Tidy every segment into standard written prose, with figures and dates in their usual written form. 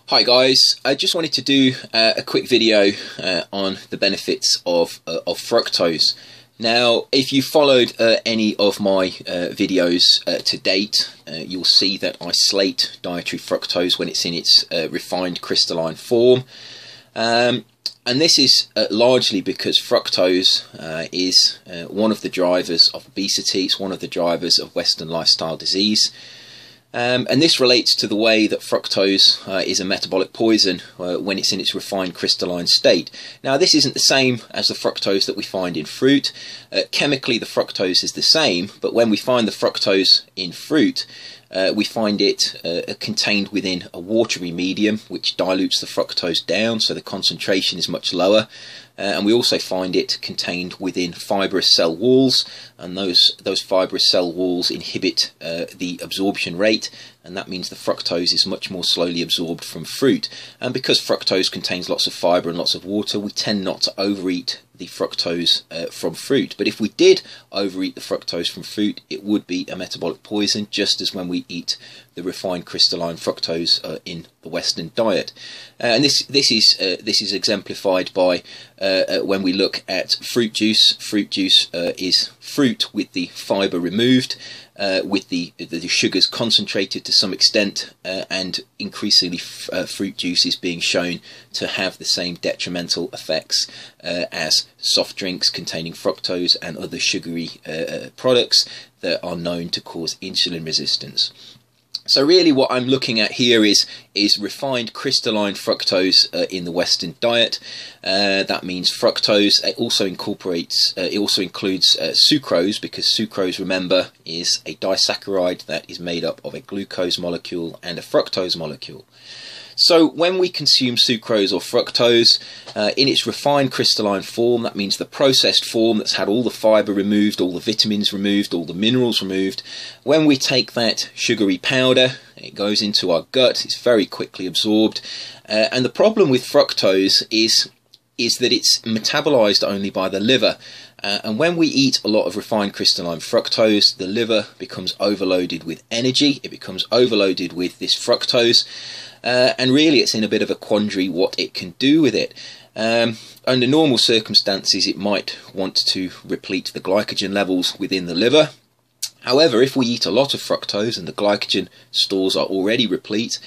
Hi guys, I just wanted to do a quick video on the benefits of fructose. Now, if you followed any of my videos to date, you'll see that I slate dietary fructose when it's in its refined crystalline form. And this is largely because fructose is one of the drivers of obesity. It's one of the drivers of Western lifestyle disease. And this relates to the way that fructose is a metabolic poison when it's in its refined crystalline state. Now, this isn't the same as the fructose that we find in fruit. Chemically, the fructose is the same, but when we find the fructose in fruit, we find it contained within a watery medium, which dilutes the fructose down, so the concentration is much lower. And we also find it contained within fibrous cell walls, and those fibrous cell walls inhibit the absorption rate, and that means the fructose is much more slowly absorbed from fruit. And because fructose contains lots of fibre and lots of water, we tend not to overeat the fructose from fruit. But if we did overeat the fructose from fruit, it would be a metabolic poison, just as when we eat the refined crystalline fructose in the Western diet. And this is exemplified by when we look at fruit juice. Fruit juice is fruit with the fibre removed, with the sugars concentrated to some extent, and increasingly fruit juice is being shown to have the same detrimental effects as soft drinks containing fructose and other sugary products that are known to cause insulin resistance. So really what I'm looking at here is refined crystalline fructose in the Western diet. That means fructose. It also includes sucrose, because sucrose, remember, is a disaccharide that is made up of a glucose molecule and a fructose molecule. So when we consume sucrose or fructose in its refined crystalline form, that means the processed form that's had all the fibre removed, all the vitamins removed, all the minerals removed, when we take that sugary powder, it goes into our gut, it's very quickly absorbed. And the problem with fructose is that it's metabolized only by the liver. And when we eat a lot of refined crystalline fructose, the liver becomes overloaded with energy, it becomes overloaded with this fructose. And really it's in a bit of a quandary what it can do with it. Under normal circumstances, it might want to replete the glycogen levels within the liver. However, if we eat a lot of fructose and the glycogen stores are already replete,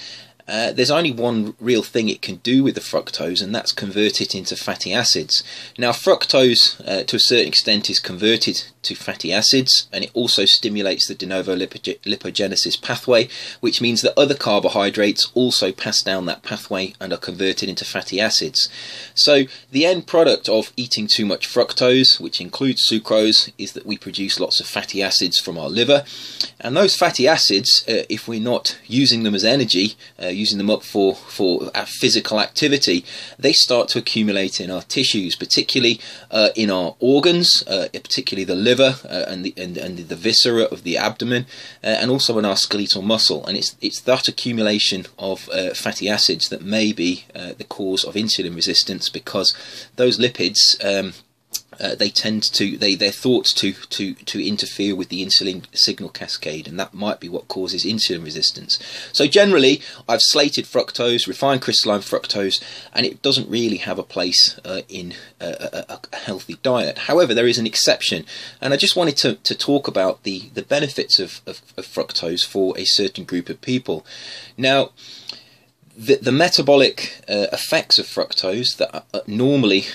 there's only one real thing it can do with the fructose, and that's convert it into fatty acids. Now, fructose to a certain extent is converted to fatty acids, and it also stimulates the de novo lipogenesis pathway, which means that other carbohydrates also pass down that pathway and are converted into fatty acids. So the end product of eating too much fructose, which includes sucrose, is that we produce lots of fatty acids from our liver, and those fatty acids, if we're not using them as energy, using them up for our physical activity, they start to accumulate in our tissues, particularly in our organs, particularly the liver and the viscera of the abdomen, and also in our skeletal muscle. And it's that accumulation of fatty acids that may be the cause of insulin resistance, because those lipids they're thought to interfere with the insulin signal cascade, and that might be what causes insulin resistance. So generally, I've slated fructose, refined crystalline fructose, and it doesn't really have a place in a healthy diet. However, there is an exception, and I just wanted to talk about the benefits of fructose for a certain group of people. Now, the metabolic effects of fructose that normally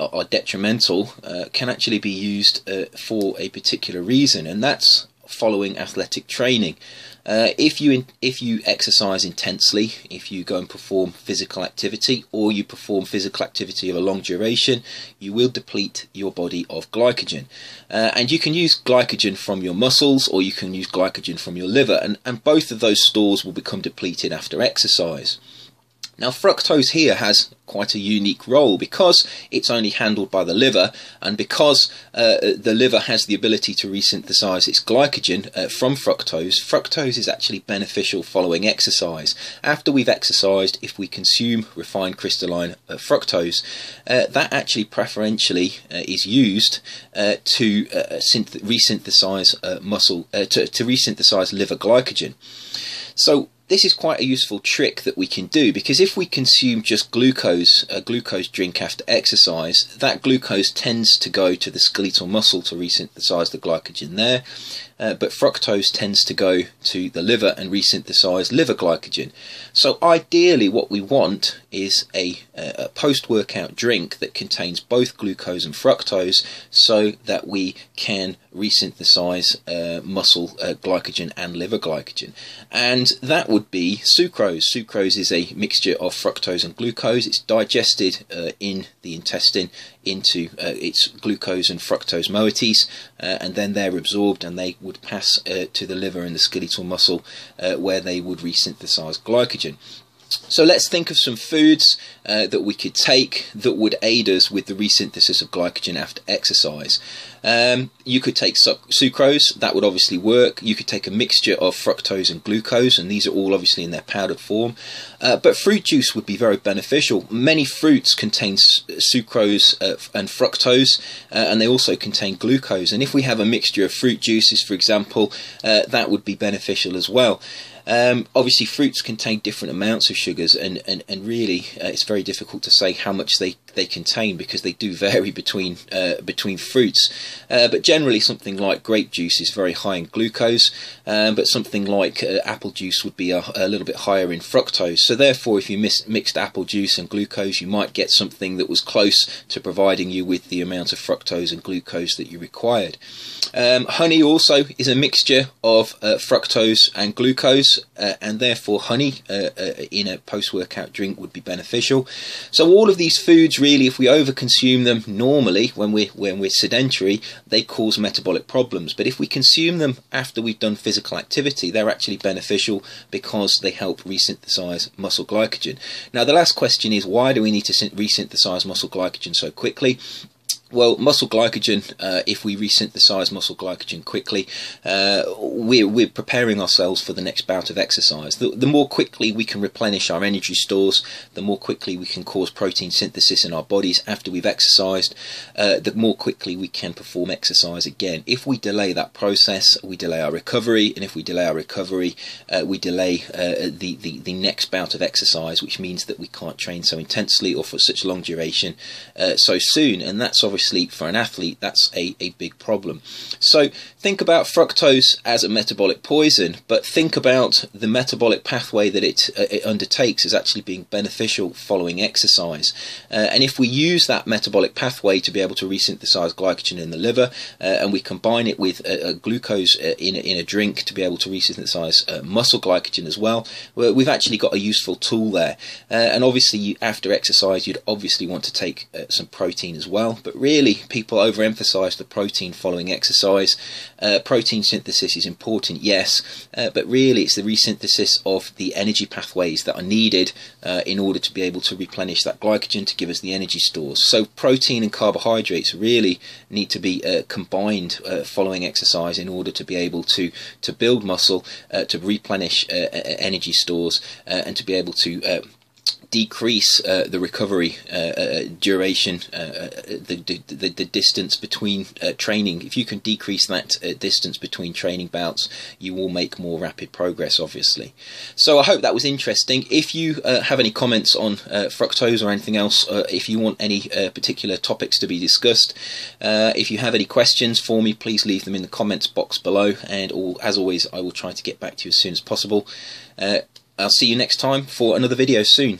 are detrimental can actually be used for a particular reason, and that's following athletic training. If you exercise intensely, if you go and perform physical activity, or you perform physical activity of a long duration, you will deplete your body of glycogen. And you can use glycogen from your muscles, or you can use glycogen from your liver, and both of those stores will become depleted after exercise. Now, fructose here has quite a unique role because it's only handled by the liver, and because the liver has the ability to resynthesize its glycogen from fructose. Fructose is actually beneficial following exercise. After we've exercised, if we consume refined crystalline fructose, that actually preferentially is used to resynthesize to resynthesize liver glycogen. So this is quite a useful trick that we can do, because if we consume just glucose, a glucose drink after exercise, that glucose tends to go to the skeletal muscle to resynthesize the glycogen there, but fructose tends to go to the liver and resynthesize liver glycogen. So ideally what we want is a post-workout drink that contains both glucose and fructose, so that we can resynthesize muscle glycogen and liver glycogen. And that would be sucrose. Sucrose is a mixture of fructose and glucose. It's digested in the intestine into its glucose and fructose moieties, and then they're absorbed and they would pass to the liver and the skeletal muscle, where they would resynthesize glycogen. So let's think of some foods that we could take that would aid us with the resynthesis of glycogen after exercise. You could take sucrose, that would obviously work. You could take a mixture of fructose and glucose, and these are all obviously in their powdered form. But fruit juice would be very beneficial. Many fruits contain sucrose and fructose, and they also contain glucose. And if we have a mixture of fruit juices, for example, that would be beneficial as well. Obviously fruits contain different amounts of sugars, and really it's very difficult to say how much they contain, because they do vary between fruits, but generally something like grape juice is very high in glucose, but something like apple juice would be a little bit higher in fructose. So therefore, if you mixed apple juice and glucose, you might get something that was close to providing you with the amount of fructose and glucose that you required. Honey also is a mixture of fructose and glucose, and therefore honey in a post-workout drink would be beneficial. So all of these foods, really, if we overconsume them normally when we're sedentary, they cause metabolic problems. But if we consume them after we've done physical activity, they're actually beneficial because they help resynthesize muscle glycogen. Now the last question is, why do we need to resynthesize muscle glycogen so quickly? Well, muscle glycogen, if we resynthesize muscle glycogen quickly, we're preparing ourselves for the next bout of exercise. The more quickly we can replenish our energy stores, the more quickly we can cause protein synthesis in our bodies after we've exercised, the more quickly we can perform exercise again. If we delay that process, we delay our recovery, and if we delay our recovery, we delay the next bout of exercise, which means that we can't train so intensely or for such long duration so soon, and that's obviously, for an athlete, that's a big problem. So think about fructose as a metabolic poison, but think about the metabolic pathway that it undertakes as actually being beneficial following exercise. And if we use that metabolic pathway to be able to resynthesize glycogen in the liver, and we combine it with glucose in a drink to be able to resynthesize muscle glycogen as well, we've actually got a useful tool there. And obviously after exercise you'd obviously want to take some protein as well, but really people overemphasize the protein following exercise. Protein synthesis is important, yes, but really it's the resynthesis of the energy pathways that are needed in order to be able to replenish that glycogen to give us the energy stores. So protein and carbohydrates really need to be combined following exercise in order to be able to build muscle, to replenish energy stores, and to be able to decrease the recovery duration, the distance between training. If you can decrease that distance between training bouts, you will make more rapid progress, obviously. So I hope that was interesting. If you have any comments on fructose or anything else, if you want any particular topics to be discussed, if you have any questions for me, please leave them in the comments box below, and as always I will try to get back to you as soon as possible. I'll see you next time for another video soon.